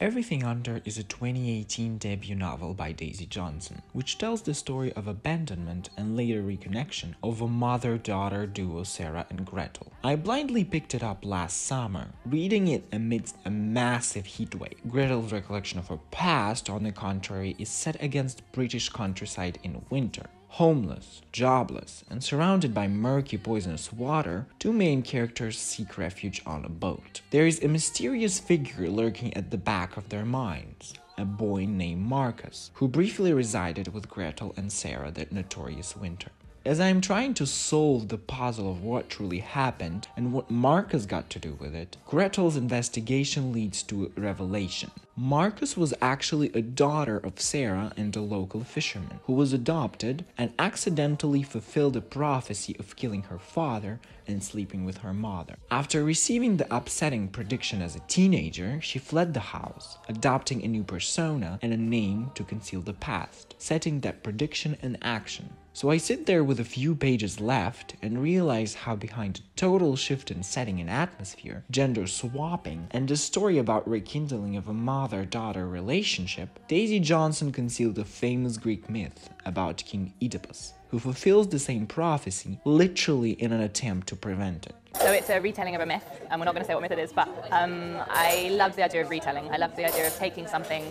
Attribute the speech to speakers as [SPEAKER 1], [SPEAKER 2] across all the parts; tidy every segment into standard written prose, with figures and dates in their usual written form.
[SPEAKER 1] Everything Under is a 2018 debut novel by Daisy Johnson, which tells the story of abandonment and later reconnection of a mother-daughter duo Sarah and Gretel. I blindly picked it up last summer, reading it amidst a massive heatwave. Gretel's recollection of her past, on the contrary, is set against British countryside in winter. Homeless, jobless, and surrounded by murky, poisonous water, two main characters seek refuge on a boat. There is a mysterious figure lurking at the back of their minds, a boy named Marcus, who briefly resided with Gretel and Sarah that notorious winter. As I am trying to solve the puzzle of what truly happened and what Marcus got to do with it, Gretel's investigation leads to a revelation. Marcus was actually a daughter of Sarah and a local fisherman, who was adopted and accidentally fulfilled a prophecy of killing her father and sleeping with her mother. After receiving the upsetting prediction as a teenager, she fled the house, adopting a new persona and a name to conceal the past, setting that prediction in action. So I sit there with a few pages left and realize how behind a total shift in setting and atmosphere, gender swapping, and a story about rekindling of a mother-daughter relationship, Daisy Johnson concealed a famous Greek myth about King Oedipus, who fulfills the same prophecy literally in an attempt to prevent it.
[SPEAKER 2] So it's a retelling of a myth, and we're not going to say what myth it is, but I love the idea of retelling. I love the idea of taking something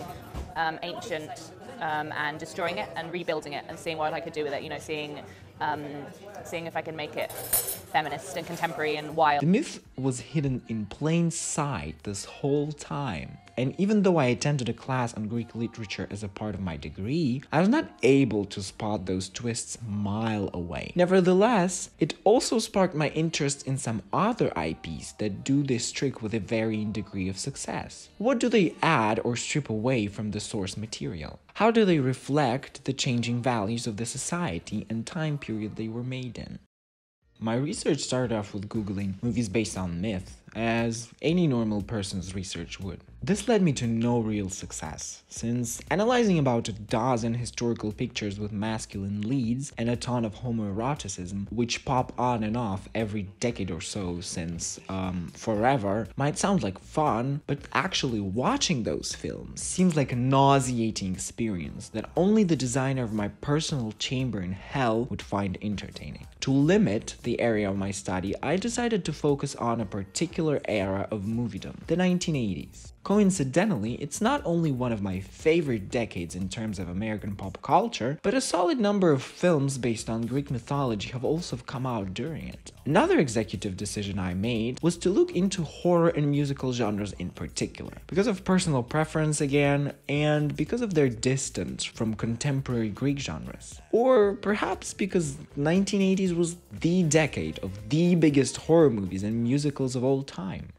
[SPEAKER 2] ancient and destroying it and rebuilding it and seeing what I could do with it, you know, seeing if I can make it feminist and contemporary and wild.
[SPEAKER 1] The myth was hidden in plain sight this whole time. And even though I attended a class on Greek literature as a part of my degree, I was not able to spot those twists a mile away. Nevertheless, it also sparked my interest in some other IPs that do this trick with a varying degree of success. What do they add or strip away from the source material? How do they reflect the changing values of the society and time period they were made in? My research started off with Googling movies based on myth, as any normal person's research would. This led me to no real success, since analyzing about a dozen historical pictures with masculine leads and a ton of homoeroticism, which pop on and off every decade or so since forever, might sound like fun, but actually watching those films seems like a nauseating experience that only the designer of my personal chamber in hell would find entertaining. To limit the area of my study, I decided to focus on a particular era of moviedom, the 1980s. Coincidentally, it's not only one of my favorite decades in terms of American pop culture, but a solid number of films based on Greek mythology have also come out during it. Another executive decision I made was to look into horror and musical genres in particular, because of personal preference again, and because of their distance from contemporary Greek genres. Or perhaps because 1980s was the decade of the biggest horror movies and musicals of all time.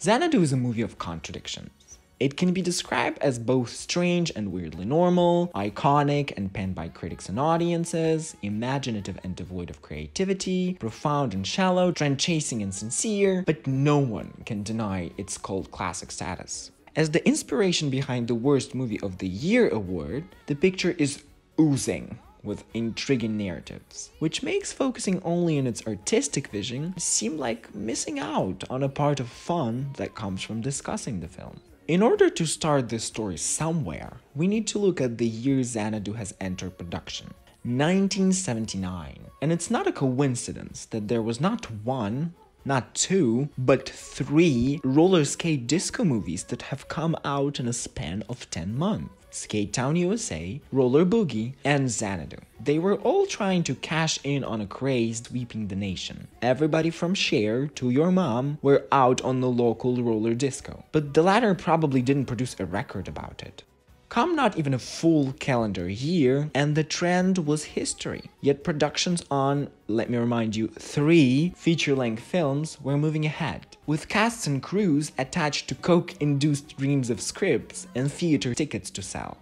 [SPEAKER 1] Xanadu is a movie of contradictions. It can be described as both strange and weirdly normal, iconic and panned by critics and audiences, imaginative and devoid of creativity, profound and shallow, trend-chasing and sincere, but no one can deny its cult classic status. As the inspiration behind the Worst Movie of the Year award, the picture is oozing with intriguing narratives, which makes focusing only on its artistic vision seem like missing out on a part of fun that comes from discussing the film. In order to start this story somewhere, we need to look at the year Xanadu has entered production, 1979. And it's not a coincidence that there was not one, not two, but three roller skate disco movies that have come out in a span of 10 months. Skate Town USA, Roller Boogie, and Xanadu. They were all trying to cash in on a craze sweeping the nation. Everybody from Cher to Your Mom were out on the local roller disco, but the latter probably didn't produce a record about it. Come not even a full calendar year, and the trend was history. Yet productions on, let me remind you, 3 feature-length films were moving ahead, with casts and crews attached to coke-induced dreams of scripts and theater tickets to sell.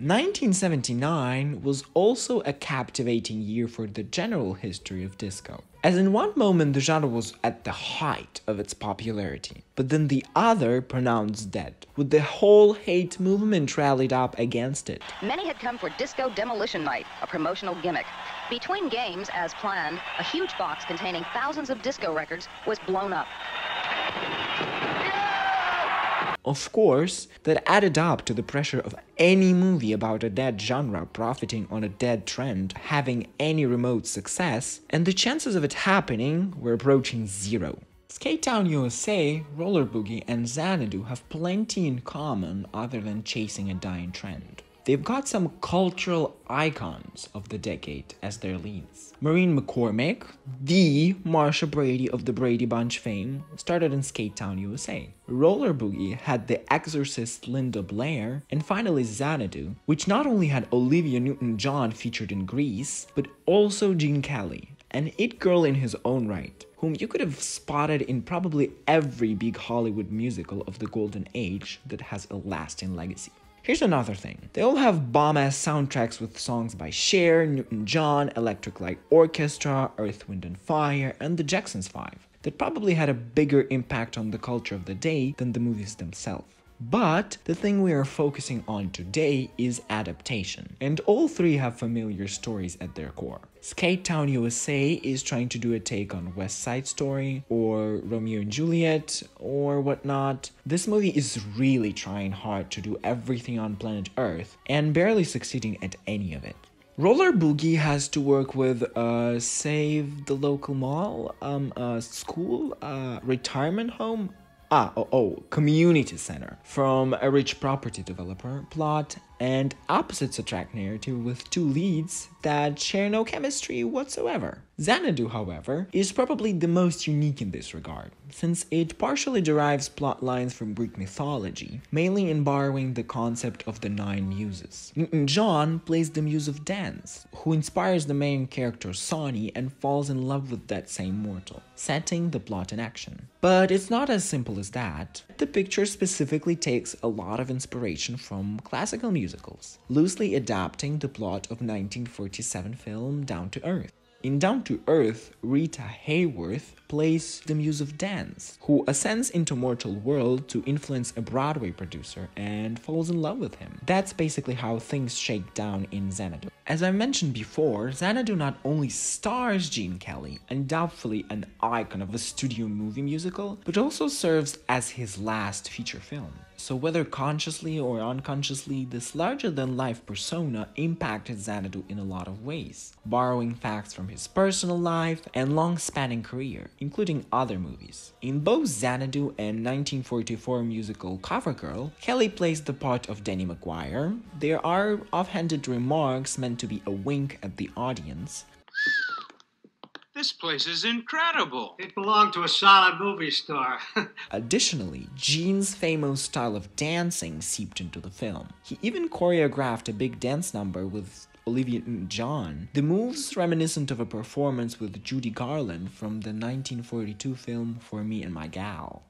[SPEAKER 1] 1979 was also a captivating year for the general history of disco. As in one moment the genre was at the height of its popularity, but then the other pronounced dead, with the whole hate movement rallied up against it.
[SPEAKER 3] Many had come for Disco Demolition Night, a promotional gimmick. Between games, as planned, a huge box containing thousands of disco records was blown up.
[SPEAKER 1] Of course, that added up to the pressure of any movie about a dead genre profiting on a dead trend having any remote success, and the chances of it happening were approaching zero. Skate Town USA, Roller Boogie, and Xanadu have plenty in common other than chasing a dying trend. They've got some cultural icons of the decade as their leads. Maureen McCormick, the Marsha Brady of the Brady Bunch fame, started in Skate Town USA. Roller Boogie had the exorcist Linda Blair, and finally Xanadu, which not only had Olivia Newton-John featured in Grease, but also Gene Kelly, an it girl in his own right, whom you could have spotted in probably every big Hollywood musical of the golden age that has a lasting legacy. Here's another thing. They all have bomb-ass soundtracks with songs by Cher, Newton-John, Electric Light Orchestra, Earth, Wind and Fire, and the Jacksons 5 that probably had a bigger impact on the culture of the day than the movies themselves. But the thing we are focusing on today is adaptation, and all three have familiar stories at their core. Skate Town USA is trying to do a take on West Side Story, or Romeo and Juliet, or whatnot. This movie is really trying hard to do everything on planet Earth, and barely succeeding at any of it. Roller Boogie has to work with Save the Local Mall, school, retirement home, community center from a rich property developer, plot, and opposites attract narrative with two leads that share no chemistry whatsoever. Xanadu, however, is probably the most unique in this regard, since it partially derives plot lines from Greek mythology, mainly in borrowing the concept of the 9 muses. Newton-John plays the muse of dance, who inspires the main character Sonny and falls in love with that same mortal, setting the plot in action. But it's not as simple as that. The picture specifically takes a lot of inspiration from classical musicals, loosely adapting the plot of 1947 film Down to Earth. In Down to Earth, Rita Hayworth plays the muse of dance, who ascends into mortal world to influence a Broadway producer and falls in love with him. That's basically how things shake down in Xanadu. As I mentioned before, Xanadu not only stars Gene Kelly, undoubtedly an icon of a studio movie musical, but also serves as his last feature film. So whether consciously or unconsciously, this larger-than-life persona impacted Xanadu in a lot of ways, borrowing facts from his personal life and long-spanning career, including other movies. In both Xanadu and 1944 musical Covergirl, Kelly plays the part of Danny McGuire. There are offhanded remarks meant to be a wink at the audience.
[SPEAKER 4] This place is incredible.
[SPEAKER 5] It belonged to a solid movie star.
[SPEAKER 1] Additionally, Gene's famous style of dancing seeped into the film. He even choreographed a big dance number with Olivia Newton-John, the moves reminiscent of a performance with Judy Garland from the 1942 film For Me and My Gal.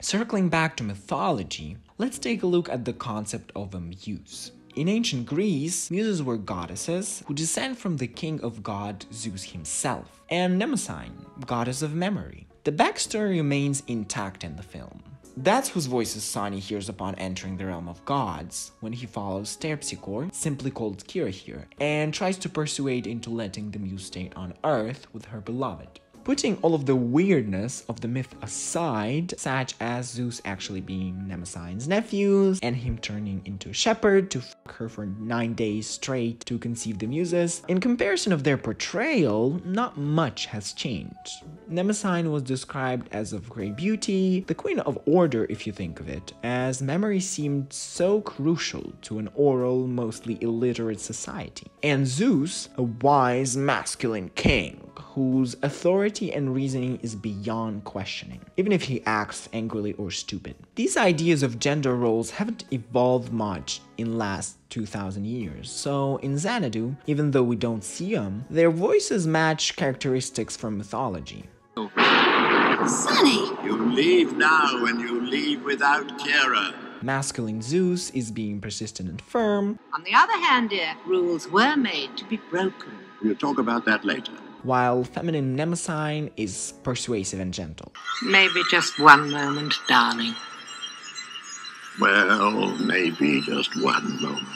[SPEAKER 1] Circling back to mythology, let's take a look at the concept of a muse. In ancient Greece, muses were goddesses who descend from the king of god Zeus himself, and Mnemosyne, goddess of memory. The backstory remains intact in the film. That's whose voices Sonny hears upon entering the realm of gods, when he follows Terpsichore, simply called Kira here, and tries to persuade into letting the muse stay on Earth with her beloved. Putting all of the weirdness of the myth aside, such as Zeus actually being Mnemosyne's nephew, and him turning into a shepherd to fuck her for 9 days straight to conceive the muses, in comparison of their portrayal, not much has changed. Mnemosyne was described as of great beauty, the queen of order if you think of it, as memory seemed so crucial to an oral, mostly illiterate society. And Zeus, a wise, masculine king, whose authority and reasoning is beyond questioning, even if he acts angrily or stupid. These ideas of gender roles haven't evolved much in last 2,000 years, so in Xanadu, even though we don't see them, their voices match characteristics from mythology.
[SPEAKER 6] Sonny!
[SPEAKER 7] You leave now and you leave without Kira.
[SPEAKER 1] Masculine Zeus is being persistent and firm,
[SPEAKER 6] On the other hand, dear, rules were made to be broken.
[SPEAKER 7] We'll talk about that later.
[SPEAKER 1] while feminine Mnemosyne is persuasive and gentle.
[SPEAKER 6] Maybe just one moment, darling.
[SPEAKER 7] Well, maybe just one moment.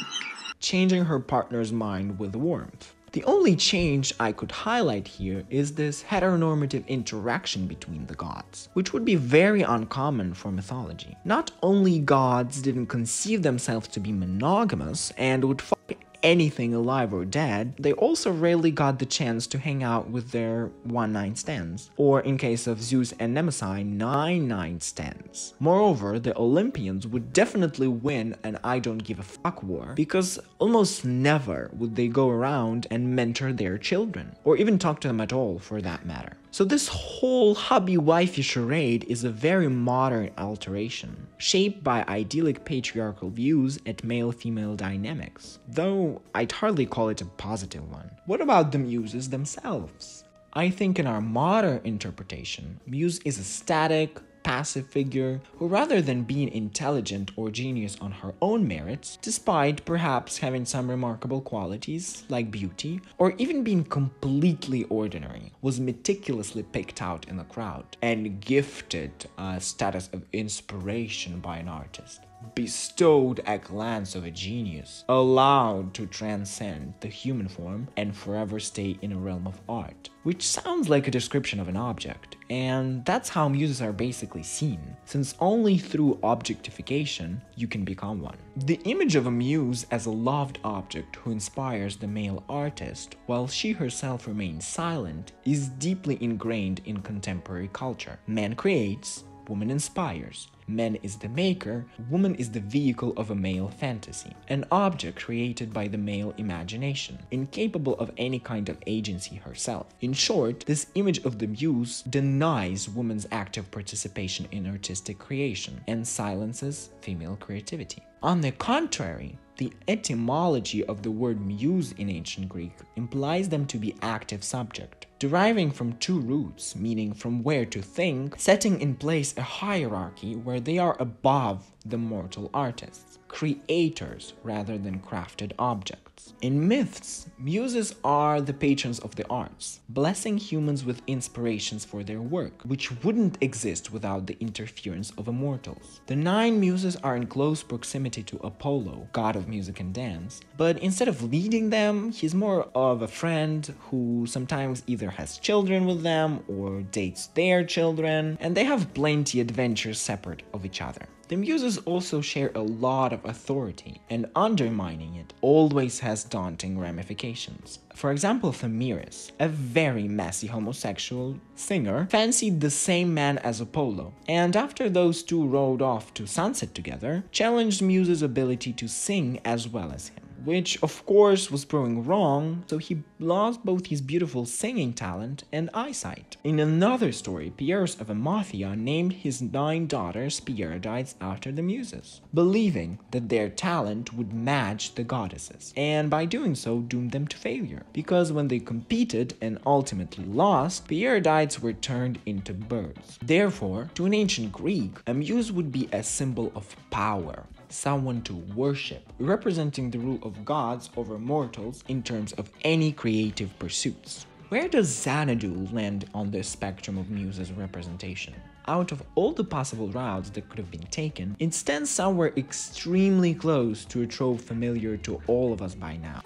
[SPEAKER 1] Changing her partner's mind with warmth. The only change I could highlight here is this heteronormative interaction between the gods, which would be very uncommon for mythology. Not only gods didn't conceive themselves to be monogamous and would fuck anything alive or dead, they also rarely got the chance to hang out with their one-night stands, or in case of Zeus and Mnemosyne, 9-night stands. Moreover, the Olympians would definitely win an I don't give a fuck war, because almost never would they go around and mentor their children, or even talk to them at all for that matter. So this whole hubby-wifey charade is a very modern alteration, shaped by idyllic patriarchal views at male-female dynamics, though I'd hardly call it a positive one. What about the muses themselves? I think in our modern interpretation, muse is a static, passive figure who, rather than being intelligent or genius on her own merits, despite perhaps having some remarkable qualities like beauty, or even being completely ordinary, was meticulously picked out in the crowd and gifted a status of inspiration by an artist, bestowed a glance of a genius, allowed to transcend the human form and forever stay in a realm of art. Which sounds like a description of an object, and that's how muses are basically seen, since only through objectification you can become one. The image of a muse as a loved object who inspires the male artist, while she herself remains silent, is deeply ingrained in contemporary culture. Man creates, woman inspires. Man is the maker, woman is the vehicle of a male fantasy, an object created by the male imagination, incapable of any kind of agency herself. In short, this image of the muse denies woman's active participation in artistic creation and silences female creativity. On the contrary, the etymology of the word muse in ancient Greek implies them to be active subject, deriving from two roots, meaning from where to think, setting in place a hierarchy where they are above the mortal artists, creators rather than crafted objects. In myths, muses are the patrons of the arts, blessing humans with inspirations for their work, which wouldn't exist without the interference of immortals. The 9 muses are in close proximity to Apollo, god of music and dance, but instead of leading them, he's more of a friend who sometimes either has children with them or dates their children, and they have plenty adventures separate of each other. The muses also share a lot of authority, and undermining it always has daunting ramifications. For example, Thamyris, a very messy homosexual singer, fancied the same man as Apollo, and after those two rode off to sunset together, challenged Muse's ability to sing as well as him, which of course was proving wrong, so he lost both his beautiful singing talent and eyesight. In another story, Pierus of Amathia named his 9 daughters Pieridides after the muses, believing that their talent would match the goddesses, and by doing so doomed them to failure, because when they competed and ultimately lost, Pieridides were turned into birds. Therefore, to an ancient Greek, a muse would be a symbol of power, someone to worship, representing the rule of gods over mortals in terms of any creative pursuits. Where does Xanadu land on this spectrum of muses' representation? Out of all the possible routes that could have been taken, it stands somewhere extremely close to a trope familiar to all of us by now.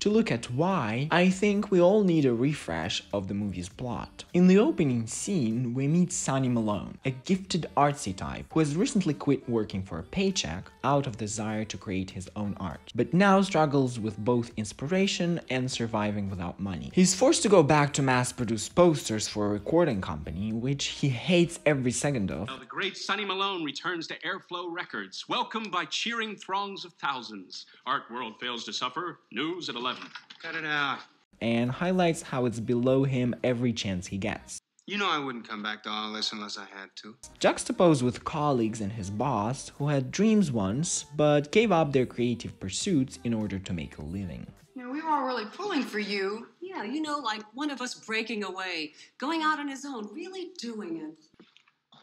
[SPEAKER 1] To look at why, I think we all need a refresh of the movie's plot. In the opening scene, we meet Sonny Malone, a gifted artsy type who has recently quit working for a paycheck out of desire to create his own art, but now struggles with both inspiration and surviving without money. He's forced to go back to mass-produce posters for a recording company, which he hates every second of.
[SPEAKER 4] Now the great Sonny Malone returns to Airflow Records, welcomed by cheering throngs of thousands. Art world fails to suffer. News at 11.
[SPEAKER 5] Cut it out.
[SPEAKER 1] And highlights how it's below him every chance he gets.
[SPEAKER 5] You know I wouldn't come back to all this unless I had to.
[SPEAKER 1] Juxtaposed with colleagues and his boss, who had dreams once, but gave up their creative pursuits in order to make a living.
[SPEAKER 8] You know, we were all really pulling for you.
[SPEAKER 6] Yeah,
[SPEAKER 8] Yeah, you know, like one of us breaking away, going out on his own, really doing it.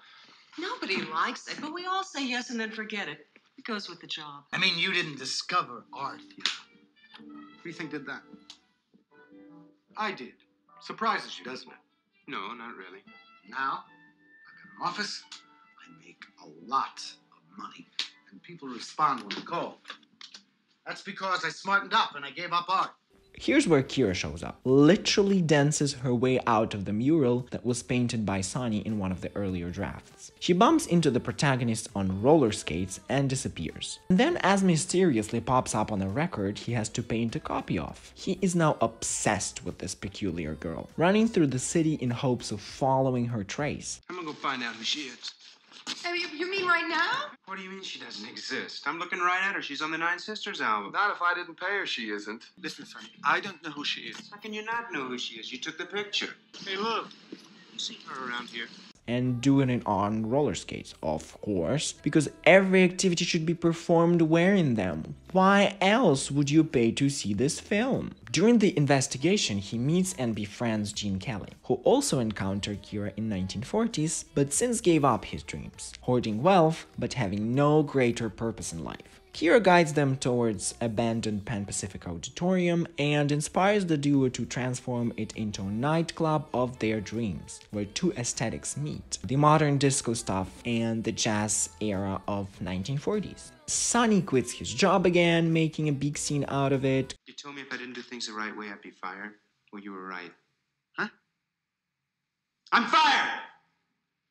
[SPEAKER 8] Nobody likes it, but we all say yes and then forget it. It goes with the job.
[SPEAKER 9] I mean, you didn't discover art.
[SPEAKER 5] Who do you think did that? I did. Surprises you, doesn't it?
[SPEAKER 4] No, not really.
[SPEAKER 5] Now, I've got an office, I make a lot of money, and people respond when I call. That's because I smartened up and I gave up art.
[SPEAKER 1] Here's where Kira shows up, literally dances her way out of the mural that was painted by Sunny in one of the earlier drafts. She bumps into the protagonist on roller skates and disappears. And then as mysteriously pops up on a record he has to paint a copy of. He is now obsessed with this peculiar girl, running through the city in hopes of following her trace.
[SPEAKER 4] I'm gonna go find out who she is.
[SPEAKER 10] You mean right now?
[SPEAKER 4] What do you mean she doesn't exist? I'm looking right at her. She's on the Nine Sisters album.
[SPEAKER 5] Not if I didn't pay her, she isn't.
[SPEAKER 9] Listen, Sonny, I don't know who she is.
[SPEAKER 4] How can you not know who she is? You took the picture.
[SPEAKER 5] Hey, look.
[SPEAKER 4] You seen her around here?
[SPEAKER 1] And doing it on roller skates, of course, because every activity should be performed wearing them. Why else would you pay to see this film? During the investigation, he meets and befriends Gene Kelly, who also encountered Kira in 1940s, but since gave up his dreams, hoarding wealth but having no greater purpose in life. Kira guides them towards abandoned Pan Pacific Auditorium and inspires the duo to transform it into a nightclub of their dreams, where two aesthetics meet, the modern disco stuff and the jazz era of 1940s. Sonny quits his job again, making a big scene out of it.
[SPEAKER 4] You told me if I didn't do things the right way, I'd be fired. Well, you were right.
[SPEAKER 5] Huh?
[SPEAKER 4] I'm fired!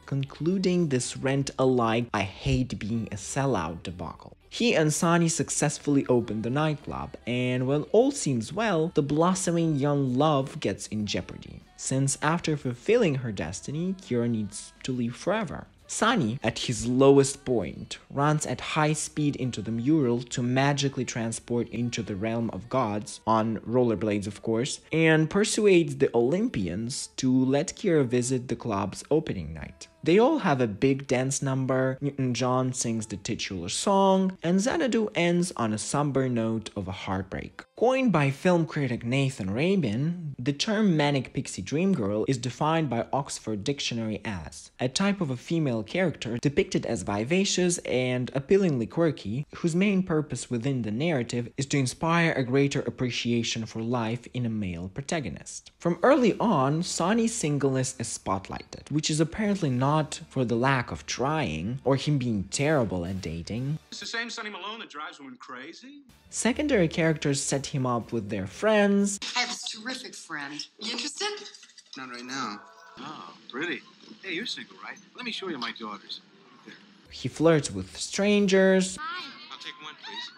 [SPEAKER 1] Concluding this rent-alike I hate being a sellout debacle. He and Sonny successfully open the nightclub, and when all seems well, the blossoming young love gets in jeopardy, since after fulfilling her destiny, Kira needs to leave forever. Sonny, at his lowest point, runs at high speed into the mural to magically transport into the realm of gods, on rollerblades of course, and persuades the Olympians to let Kira visit the club's opening night. They all have a big dance number, Newton-John sings the titular song, and Xanadu ends on a somber note of a heartbreak. Coined by film critic Nathan Rabin, the term manic pixie dream girl is defined by Oxford Dictionary as a type of a female character depicted as vivacious and appealingly quirky, whose main purpose within the narrative is to inspire a greater appreciation for life in a male protagonist. From early on, Sonny's singleness is spotlighted, which is apparently not for the lack of trying or him being terrible at dating.
[SPEAKER 4] It's the same Sonny Malone that drives women crazy?
[SPEAKER 1] Secondary characters set him up with their friends.
[SPEAKER 10] I have this terrific friend. You interested?
[SPEAKER 5] Not right now.
[SPEAKER 9] Oh, really? Hey, you're single, right? Let me show you my daughters. There.
[SPEAKER 1] He flirts with strangers.
[SPEAKER 11] Hi.
[SPEAKER 4] I'll take one, please.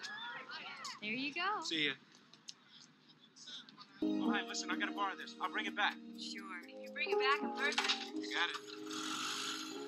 [SPEAKER 11] There you go.
[SPEAKER 4] See ya. Oh, hi, listen, I gotta borrow this. I'll bring it back.
[SPEAKER 11] Sure. You bring it back in person.
[SPEAKER 4] You got it.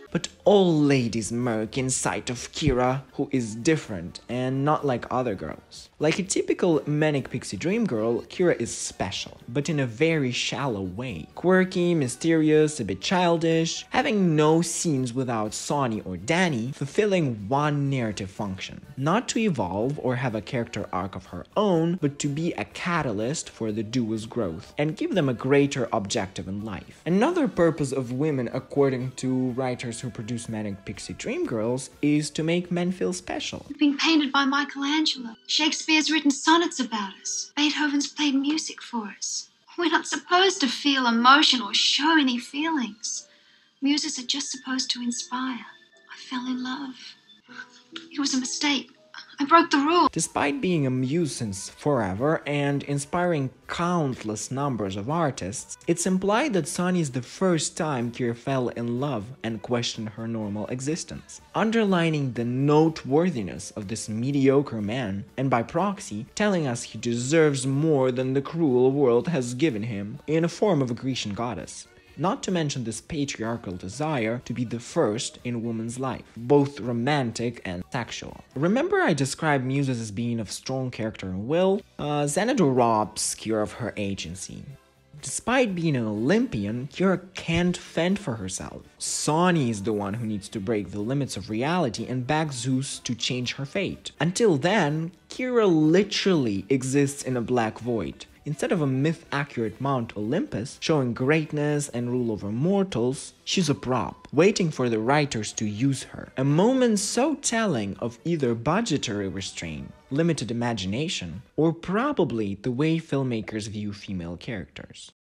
[SPEAKER 1] But all ladies murk in sight of Kira, who is different and not like other girls. Like a typical manic pixie dream girl, Kira is special, but in a very shallow way. Quirky, mysterious, a bit childish, having no scenes without Sonny or Danny, fulfilling one narrative function. Not to evolve or have a character arc of her own, but to be a catalyst for the duo's growth and give them a greater objective in life. Another purpose of women, according to writers who produce manic pixie dream girls, is to make men feel special.
[SPEAKER 11] We've been painted by Michelangelo. Shakespeare's written sonnets about us. Beethoven's played music for us. We're not supposed to feel emotion or show any feelings. Muses are just supposed to inspire. I fell in love. It was a mistake. I broke the rule.
[SPEAKER 1] Despite being a muse since forever and inspiring countless numbers of artists, it's implied that Sonny is the first time Kira fell in love and questioned her normal existence, underlining the noteworthiness of this mediocre man, and by proxy, telling us he deserves more than the cruel world has given him in a form of a Grecian goddess. Not to mention this patriarchal desire to be the first in a woman's life, both romantic and sexual. Remember I described muses as being of strong character and will? Xanadu robs Kira of her agency. Despite being an Olympian, Kira can't fend for herself. Sonny is the one who needs to break the limits of reality and beg Zeus to change her fate. Until then, Kira literally exists in a black void, Instead of a myth-accurate Mount Olympus showing greatness and rule over mortals, she's a prop, waiting for the writers to use her. A moment so telling of either budgetary restraint, limited imagination, or probably the way filmmakers view female characters.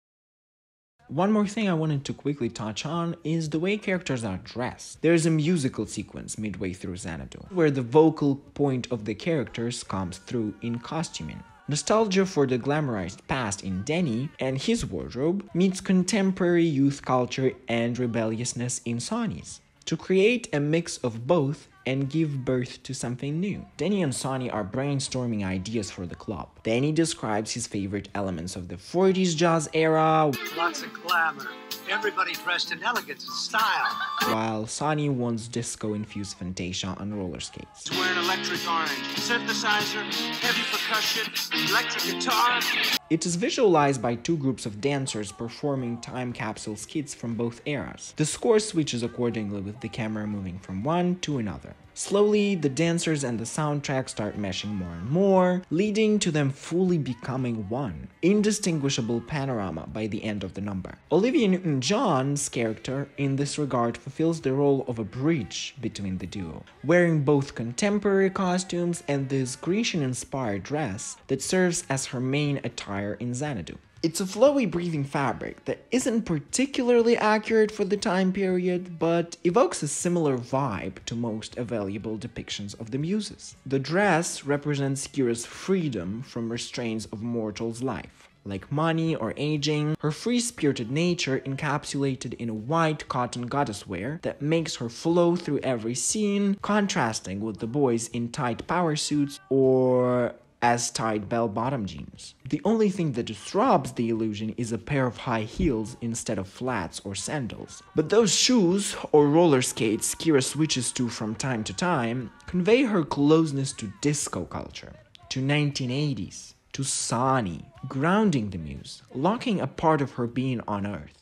[SPEAKER 1] One more thing I wanted to quickly touch on is the way characters are dressed. There is a musical sequence midway through Xanadu, where the vocal point of the characters comes through in costuming. Nostalgia for the glamorized past in Denny and his wardrobe meets contemporary youth culture and rebelliousness in Sonny's, to create a mix of both and give birth to something new. Denny and Sonny are brainstorming ideas for the club. Denny describes his favorite elements of the 40s jazz era,
[SPEAKER 9] Lots of glamour. Everybody dressed in elegance and style.
[SPEAKER 1] while Sonny wants disco-infused Fantasia on roller skates.
[SPEAKER 9] He's wearing electric orange, synthesizer, heavy percussion, electric guitar.
[SPEAKER 1] It is visualized by two groups of dancers performing time capsule skits from both eras. The score switches accordingly with the camera moving from one to another. Slowly, the dancers and the soundtrack start meshing more and more, leading to them fully becoming one indistinguishable panorama by the end of the number. Olivia Newton-John's character in this regard fulfills the role of a bridge between the duo, wearing both contemporary costumes and this Grecian-inspired dress that serves as her main attire in Xanadu. It's a flowy breathing fabric that isn't particularly accurate for the time period, but evokes a similar vibe to most available depictions of the Muses. The dress represents Kira's freedom from restraints of mortal's life, like money or aging, her free-spirited nature encapsulated in a white cotton goddess wear that makes her flow through every scene, contrasting with the boys in tight power suits or as tight bell-bottom jeans. The only thing that disrupts the illusion is a pair of high heels instead of flats or sandals. But those shoes, or roller skates Kira switches to from time to time, convey her closeness to disco culture, to 1980s, to Sonny, grounding the muse, locking a part of her being on Earth.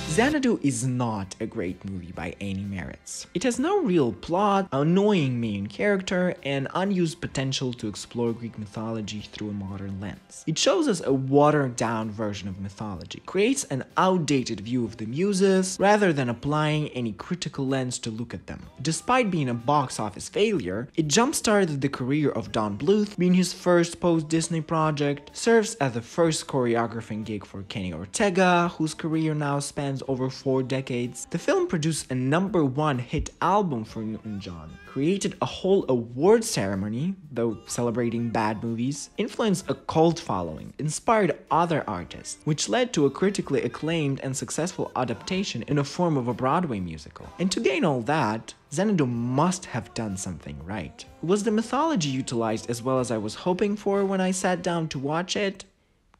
[SPEAKER 1] Xanadu is not a great movie by any merits. It has no real plot, annoying main character, and unused potential to explore Greek mythology through a modern lens. It shows us a watered-down version of mythology, creates an outdated view of the Muses, rather than applying any critical lens to look at them. Despite being a box office failure, it jump-started the career of Don Bluth, being his first post-Disney project, serves as the first choreographing gig for Kenny Ortega, whose career now spans over 4 decades. The film produced a #1 hit album for Newton-John, created a whole award ceremony, though celebrating bad movies, influenced a cult following, inspired other artists, which led to a critically acclaimed and successful adaptation in a form of a Broadway musical. And to gain all that, Xanadu must have done something right. Was the mythology utilized as well as I was hoping for when I sat down to watch it?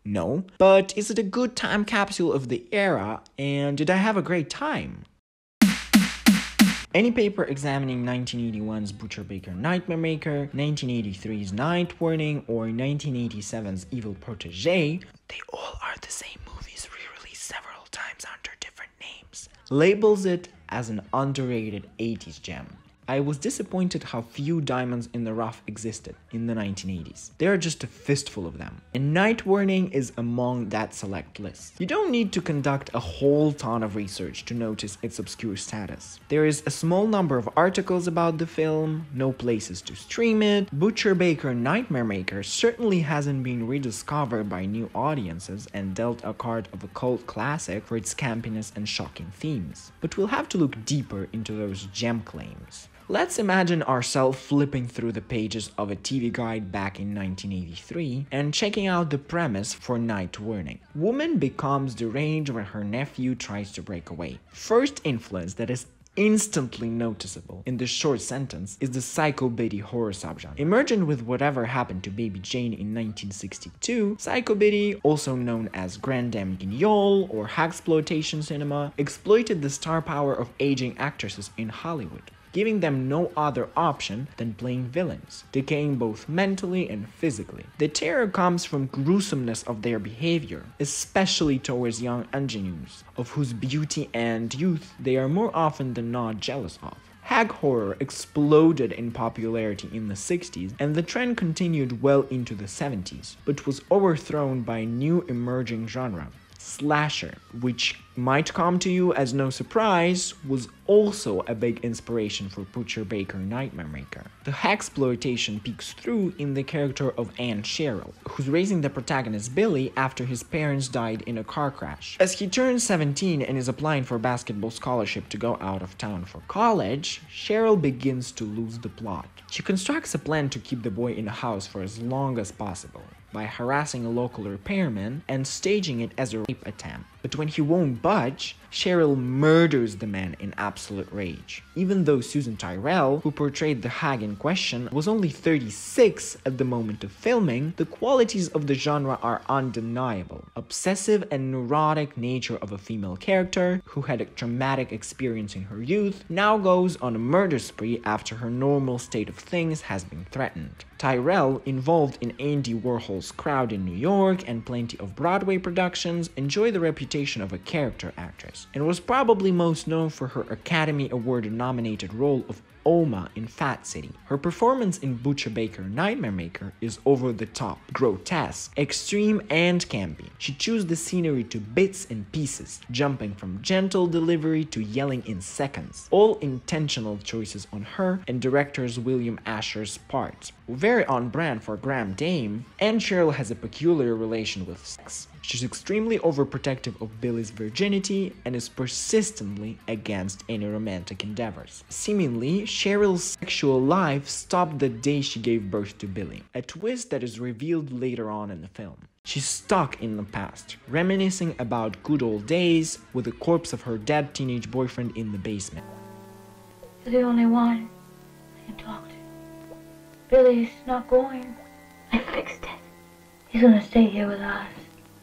[SPEAKER 1] No. But is it a good time capsule of the era, and did I have a great time? Any paper examining 1981's Butcher Baker Nightmare Maker, 1983's Night Warning, or 1987's Evil Protege, they all are the same movies re-released several times under different names, labels it as an underrated 80s gem. I was disappointed how few diamonds in the rough existed in the 1980s. There are just a fistful of them, and Night Warning is among that select list. You don't need to conduct a whole ton of research to notice its obscure status. There is a small number of articles about the film, no places to stream it. Butcher Baker Nightmare Maker certainly hasn't been rediscovered by new audiences and dealt a card of a cult classic for its campiness and shocking themes. But we'll have to look deeper into those gem claims. Let's imagine ourselves flipping through the pages of a TV guide back in 1983 and checking out the premise for Night Warning. Woman becomes deranged when her nephew tries to break away. First influence that is instantly noticeable in this short sentence is the Psycho Biddy horror subgenre. Emergent with Whatever Happened to Baby Jane in 1962, Psycho Biddy, also known as Grand Dame Guignol or Haxploitation cinema, exploited the star power of aging actresses in Hollywood, giving them no other option than playing villains, decaying both mentally and physically. The terror comes from gruesomeness of their behavior, especially towards young ingenues, of whose beauty and youth they are more often than not jealous of. Hag horror exploded in popularity in the 60s, and the trend continued well into the 70s, but was overthrown by a new emerging genre, slasher, which might come to you as no surprise, was also a big inspiration for Butcher Baker Nightmare Maker. The hagsploitation peeks through in the character of Aunt Cheryl, who's raising the protagonist Billy after his parents died in a car crash. As he turns 17 and is applying for a basketball scholarship to go out of town for college, Cheryl begins to lose the plot. She constructs a plan to keep the boy in a house for as long as possible, by harassing a local repairman and staging it as a rape attempt. But when he won't budge, Cheryl murders the man in absolute rage. Even though Susan Tyrrell, who portrayed the hag in question, was only 36 at the moment of filming, the qualities of the genre are undeniable. Obsessive and neurotic nature of a female character who had a traumatic experience in her youth now goes on a murder spree after her normal state of things has been threatened. Tyrrell, involved in Andy Warhol's crowd in New York and plenty of Broadway productions, enjoyed the reputation of a character actress, and was probably most known for her Academy Award-nominated role of Oma in Fat City. Her performance in Butcher Baker Nightmare Maker is over the top, grotesque, extreme, and campy. She chews the scenery to bits and pieces, jumping from gentle delivery to yelling in seconds. All intentional choices on her and director's William Asher's part. Very on brand for Graham Dame, and Cheryl has a peculiar relation with sex. She's extremely overprotective of Billy's virginity and is persistently against any romantic endeavors. Seemingly, Cheryl's sexual life stopped the day she gave birth to Billy, a twist that is revealed later on in the film. She's stuck in the past, reminiscing about good old days with the corpse of her dead teenage boyfriend in the basement.
[SPEAKER 12] You're the only one I can talk to. Billy's not going. I fixed it. He's gonna stay here with us.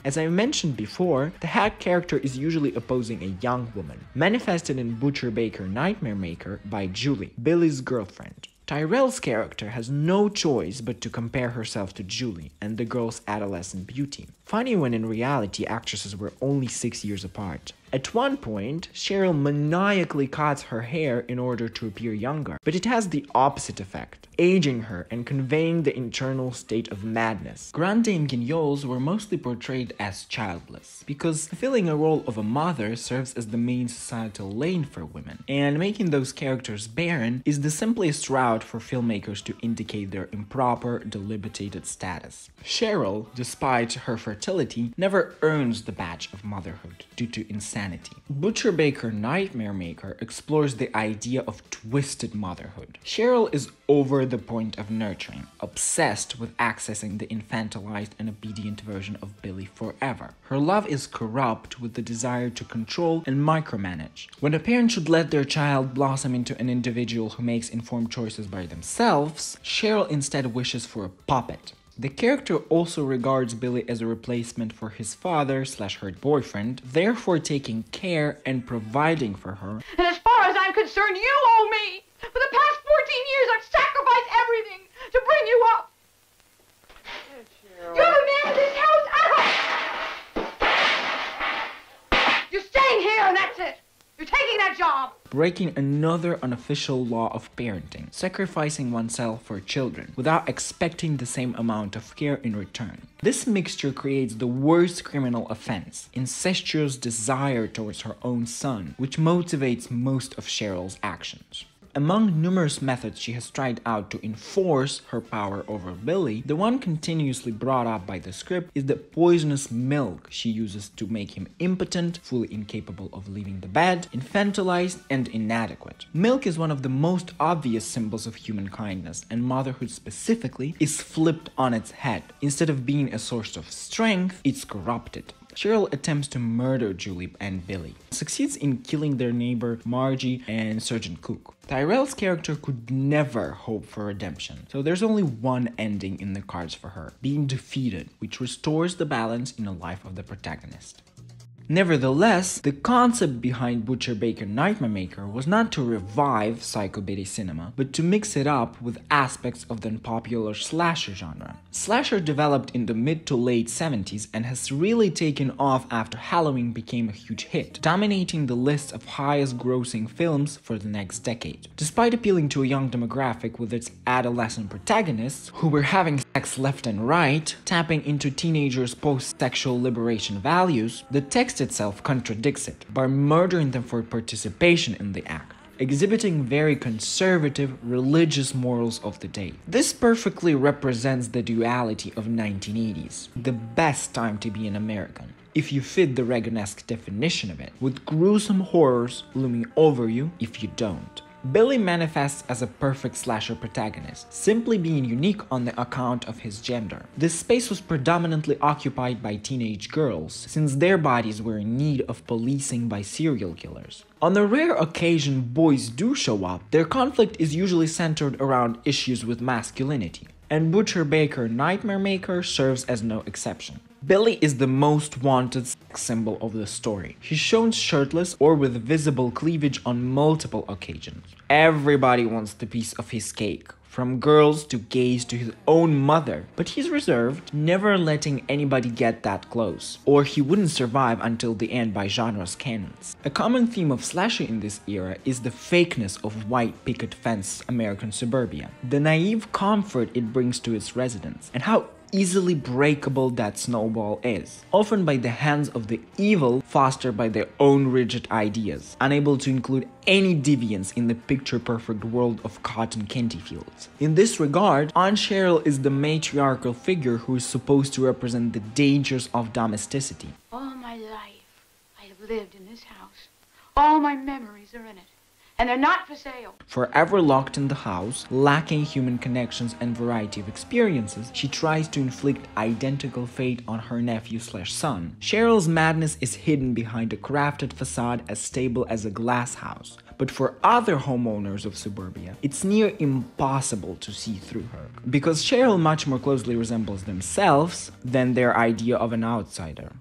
[SPEAKER 1] As I mentioned before, the hag character is usually opposing a young woman, manifested in Butcher Baker Nightmare Maker by Julie, Billy's girlfriend. Tyrrell's character has no choice but to compare herself to Julie and the girl's adolescent beauty. Funny when in reality actresses were only 6 years apart. At one point, Cheryl maniacally cuts her hair in order to appear younger, but it has the opposite effect, aging her and conveying the internal state of madness. Grande Dame Guignols were mostly portrayed as childless, because fulfilling a role of a mother serves as the main societal lane for women, and making those characters barren is the simplest route for filmmakers to indicate their improper, debilitated status. Cheryl, despite her fertility, never earns the badge of motherhood due to insanity. Butcher Baker Nightmare Maker explores the idea of twisted motherhood. Cheryl is over the point of nurturing, obsessed with accessing the infantilized and obedient version of Billy forever. Her love is corrupt with the desire to control and micromanage. When a parent should let their child blossom into an individual who makes informed choices by themselves, Cheryl instead wishes for a puppet. The character also regards Billy as a replacement for his father/her boyfriend, therefore taking care and providing for her.
[SPEAKER 12] And as far as I'm concerned, you owe me! For the past 14 years, I've sacrificed everything to bring you up! You're the man of this house! You're staying here, and that's it! You're taking that job!
[SPEAKER 1] Breaking another unofficial law of parenting, sacrificing oneself for children without expecting the same amount of care in return. This mixture creates the worst criminal offense, incestuous desire towards her own son, which motivates most of Cheryl's actions. Among numerous methods she has tried out to enforce her power over Billy, the one continuously brought up by the script is the poisonous milk she uses to make him impotent, fully incapable of leaving the bed, infantilized, and inadequate. Milk is one of the most obvious symbols of human kindness, and motherhood specifically is flipped on its head. Instead of being a source of strength, it's corrupted. Cheryl attempts to murder Julie and Billy, succeeds in killing their neighbor Margie and Sergeant Cook. Tyrrell's character could never hope for redemption, so there's only one ending in the cards for her, being defeated, which restores the balance in the life of the protagonist. Nevertheless, the concept behind Butcher Baker Nightmare Maker was not to revive psychobilly cinema, but to mix it up with aspects of the unpopular slasher genre. Slasher developed in the mid to late 70s and has really taken off after Halloween became a huge hit, dominating the list of highest grossing films for the next decade. Despite appealing to a young demographic with its adolescent protagonists, who were having sex left and right, tapping into teenagers' post-sexual liberation values, the text itself contradicts it by murdering them for participation in the act, exhibiting very conservative religious morals of the day. This perfectly represents the duality of 1980s, the best time to be an American, if you fit the Reagan-esque definition of it, with gruesome horrors looming over you if you don't. Billy manifests as a perfect slasher protagonist, simply being unique on the account of his gender. This space was predominantly occupied by teenage girls, since their bodies were in need of policing by serial killers. On the rare occasion boys do show up, their conflict is usually centered around issues with masculinity, and Butcher Baker Nightmare Maker serves as no exception. Billy is the most wanted sex symbol of the story. He's shown shirtless or with visible cleavage on multiple occasions. Everybody wants the piece of his cake, from girls to gays to his own mother, but he's reserved, never letting anybody get that close, or he wouldn't survive until the end by genre's canons. A common theme of slasher in this era is the fakeness of white picket fence American suburbia, the naive comfort it brings to its residents, and how easily breakable that snowball is, often by the hands of the evil fostered by their own rigid ideas, unable to include any deviance in the picture-perfect world of cotton candy fields. In this regard, Aunt Cheryl is the matriarchal figure who is supposed to represent the dangers of domesticity.
[SPEAKER 13] All my life, I have lived in this house. All my memories are in it. And they're not for sale.
[SPEAKER 1] Forever locked in the house, lacking human connections and variety of experiences, she tries to inflict identical fate on her nephew/son. Cheryl's madness is hidden behind a crafted facade as stable as a glass house, but for other homeowners of suburbia, it's near impossible to see through her, because Cheryl much more closely resembles themselves than their idea of an outsider.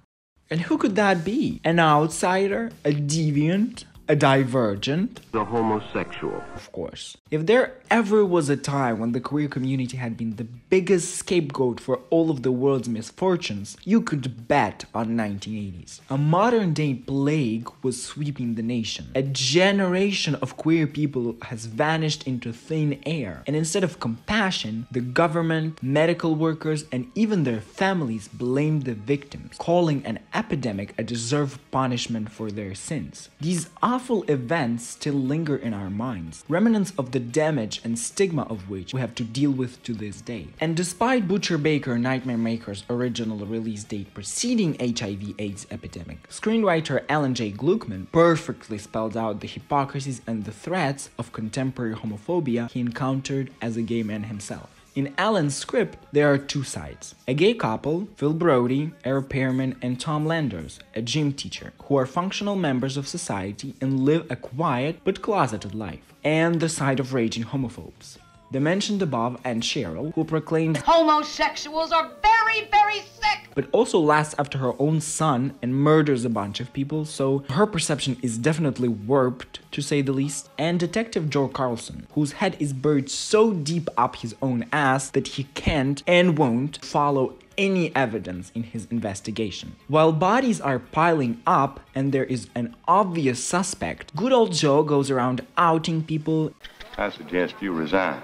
[SPEAKER 1] And who could that be? An outsider? A deviant? A divergent?
[SPEAKER 7] A homosexual.
[SPEAKER 1] Of course. If there ever was a time when the queer community had been the biggest scapegoat for all of the world's misfortunes, you could bet on 1980s. A modern-day plague was sweeping the nation. A generation of queer people has vanished into thin air, and instead of compassion, the government, medical workers, and even their families blamed the victims, calling an epidemic a deserved punishment for their sins. These awful events still linger in our minds, remnants of the damage and stigma of which we have to deal with to this day. And despite Butcher Baker Nightmare Maker's original release date preceding HIV/AIDS epidemic, screenwriter Alan J. Gluckman perfectly spelled out the hypocrisies and the threats of contemporary homophobia he encountered as a gay man himself. In Alan's script, there are two sides. A gay couple, Phil Brody, a repairman, and Tom Landers, a gym teacher, who are functional members of society and live a quiet but closeted life. And the side of raging homophobes. The mentioned above Aunt Cheryl, who proclaims
[SPEAKER 13] homosexuals are very, very sick,
[SPEAKER 1] but also lasts after her own son and murders a bunch of people, so her perception is definitely warped, to say the least. And Detective Joe Carlson, whose head is buried so deep up his own ass that he can't and won't follow any evidence in his investigation. While bodies are piling up and there is an obvious suspect, good old Joe goes around outing people.
[SPEAKER 14] I suggest you resign.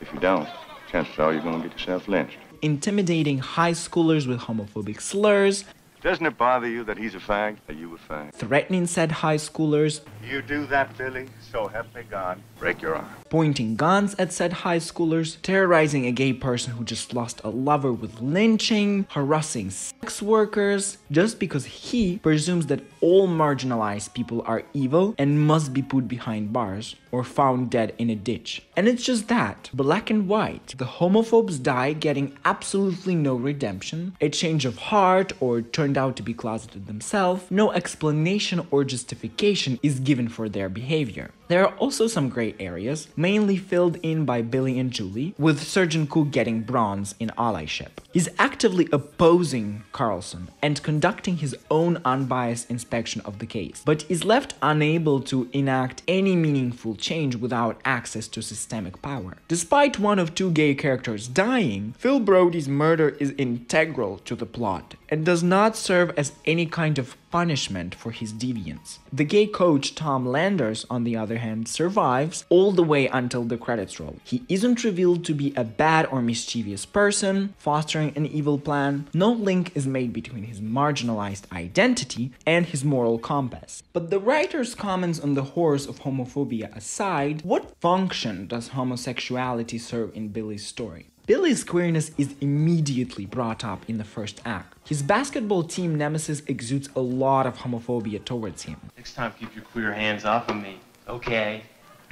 [SPEAKER 14] If you don't, chances are you're going to get yourself lynched.
[SPEAKER 1] Intimidating high schoolers with homophobic slurs.
[SPEAKER 14] Doesn't it bother you that he's a fag? Are you a fag?
[SPEAKER 1] Threatening said high schoolers.
[SPEAKER 14] You do that, Billy, so help me God. Break your arm.
[SPEAKER 1] Pointing guns at said high schoolers, terrorizing a gay person who just lost a lover with lynching, harassing sex workers, just because he presumes that all marginalized people are evil and must be put behind bars or found dead in a ditch. And it's just that, black and white. The homophobes die getting absolutely no redemption, a change of heart, or turned out to be closeted themselves. No explanation or justification is given for their behavior. There are also some gray areas, mainly filled in by Billy and Julie, with Sergeant Cook getting bronze in allyship. He's actively opposing Carlson and conducting his own unbiased inspection of the case, but is left unable to enact any meaningful change without access to systemic power. Despite one of two gay characters dying, Phil Brody's murder is integral to the plot and does not serve as any kind of punishment for his deviance. The gay coach Tom Landers, on the other hand, survives all the way until the credits roll. He isn't revealed to be a bad or mischievous person, fostering an evil plan. No link is made between his marginalized identity and his moral compass. But the writer's comments on the horrors of homophobia aside, what function does homosexuality serve in Billy's story? Billy's queerness is immediately brought up in the first act. His basketball team nemesis exudes a lot of homophobia towards him.
[SPEAKER 15] Next time, keep your queer hands off of me. Okay.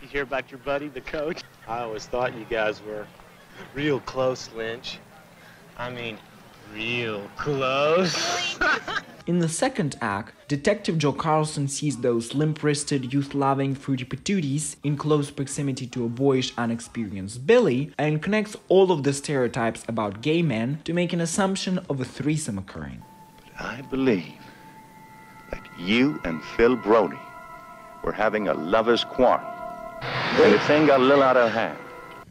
[SPEAKER 16] You hear about your buddy, the coach? I always thought you guys were real close, Lynch. I mean, real close.
[SPEAKER 1] In the second act, Detective Joe Carlson sees those limp-wristed, youth-loving fruity patooties in close proximity to a boyish, unexperienced Billy and connects all of the stereotypes about gay men to make an assumption of a threesome occurring.
[SPEAKER 14] But I believe that you and Phil Brody were having a lover's quarrel, and the thing got a little out of hand.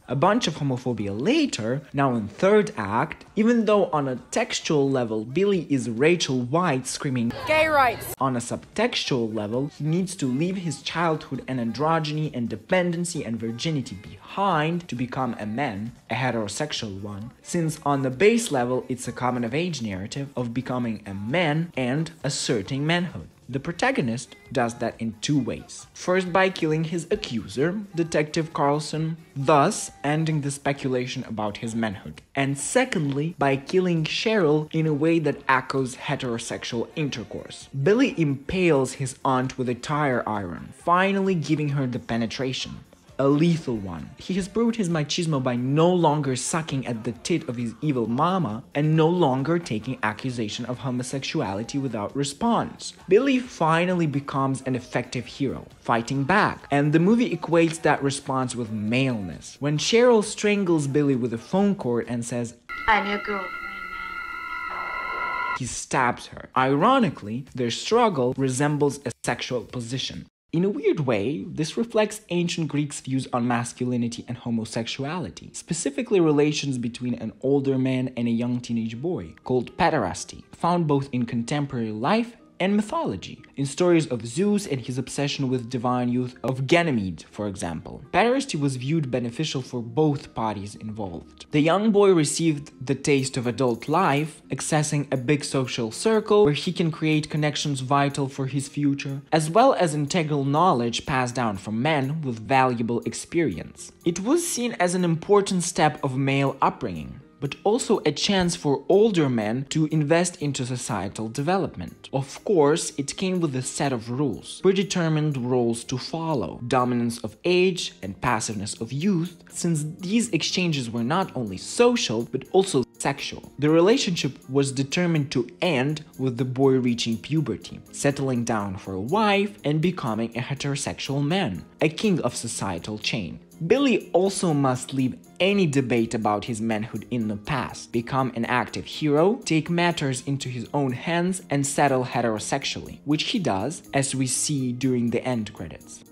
[SPEAKER 1] A bunch of homophobia later, now in third act, even though on a textual level Billy is Rachel White screaming gay rights, on a subtextual level he needs to leave his childhood and androgyny and dependency and virginity behind to become a man, a heterosexual one, since on the base level it's a coming-of-age narrative of becoming a man and asserting manhood. The protagonist does that in two ways. First, by killing his accuser, Detective Carlson, thus ending the speculation about his manhood. And secondly, by killing Cheryl in a way that echoes heterosexual intercourse. Billy impales his aunt with a tire iron, finally giving her the penetration. A lethal one. He has proved his machismo by no longer sucking at the tit of his evil mama and no longer taking accusation of homosexuality without response. Billy finally becomes an effective hero, fighting back, and the movie equates that response with maleness. When Cheryl strangles Billy with a phone cord and says,
[SPEAKER 12] "I'm your girlfriend,"
[SPEAKER 1] he stabs her. Ironically, their struggle resembles a sexual position. In a weird way, this reflects ancient Greeks' views on masculinity and homosexuality, specifically relations between an older man and a young teenage boy, called pederasty, found both in contemporary life and mythology, in stories of Zeus and his obsession with divine youth of Ganymede, for example. Pederasty was viewed beneficial for both parties involved. The young boy received the taste of adult life, accessing a big social circle where he can create connections vital for his future, as well as integral knowledge passed down from men with valuable experience. It was seen as an important step of male upbringing, but also a chance for older men to invest into societal development. Of course, it came with a set of rules, predetermined roles to follow, dominance of age and passiveness of youth, since these exchanges were not only social, but also sexual. The relationship was determined to end with the boy reaching puberty, settling down for a wife, and becoming a heterosexual man, a king of societal chain. Billy also must leave any debate about his manhood in the past, become an active hero, take matters into his own hands, and settle heterosexually, which he does, as we see during the end credits.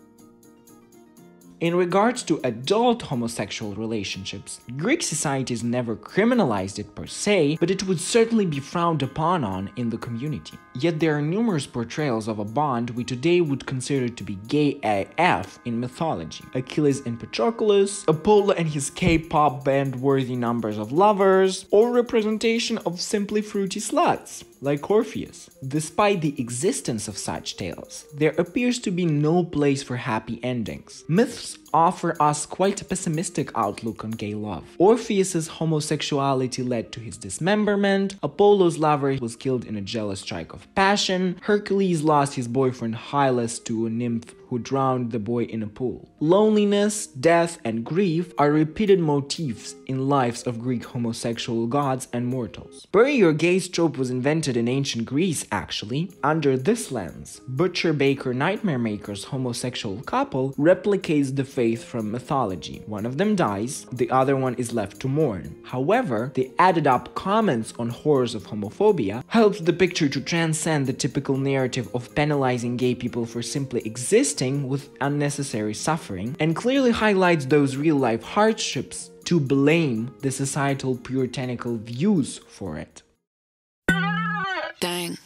[SPEAKER 1] In regards to adult homosexual relationships, Greek societies never criminalized it per se, but it would certainly be frowned upon in the community. Yet there are numerous portrayals of a bond we today would consider to be gay AF in mythology. Achilles and Patroclus, Apollo and his K-pop band worthy numbers of lovers, or representation of simply fruity sluts, like Orpheus. Despite the existence of such tales, there appears to be no place for happy endings. Myths offer us quite a pessimistic outlook on gay love. Orpheus's homosexuality led to his dismemberment, Apollo's lover was killed in a jealous strike of passion, Hercules lost his boyfriend Hylas to a nymph who drowned the boy in a pool. Loneliness, death, and grief are repeated motifs in lives of Greek homosexual gods and mortals. Bury your gays trope was invented in ancient Greece, actually. Under this lens, butcher-baker nightmare maker's homosexual couple replicates the faith from mythology. One of them dies, the other one is left to mourn. However, the added up comments on horrors of homophobia helps the picture to transcend the typical narrative of penalizing gay people for simply existing with unnecessary suffering, and clearly highlights those real-life hardships to blame the societal puritanical views for it.
[SPEAKER 17] Dang.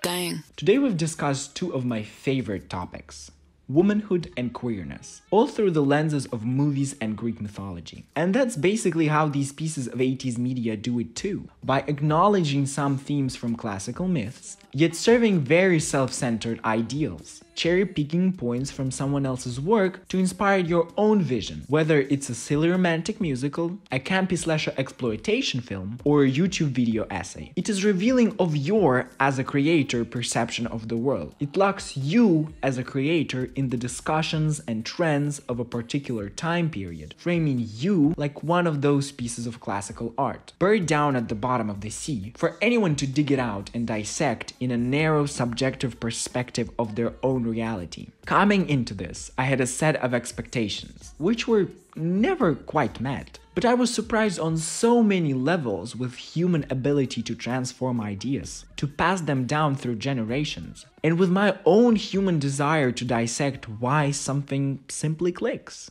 [SPEAKER 17] Dang.
[SPEAKER 1] Today we've discussed two of my favorite topics: womanhood and queerness, all through the lenses of movies and Greek mythology. And that's basically how these pieces of 80s media do it too, by acknowledging some themes from classical myths, yet serving very self-centered ideals, cherry-picking points from someone else's work to inspire your own vision, whether it's a silly romantic musical, a campy slasher exploitation film, or a YouTube video essay. It is revealing of your, as a creator, perception of the world. It locks you, as a creator, in the discussions and trends of a particular time period, framing you like one of those pieces of classical art, buried down at the bottom of the sea, for anyone to dig it out and dissect in a narrow subjective perspective of their own reality. Coming into this, I had a set of expectations, which were never quite met. But I was surprised on so many levels with human ability to transform ideas, to pass them down through generations, and with my own human desire to dissect why something simply clicks.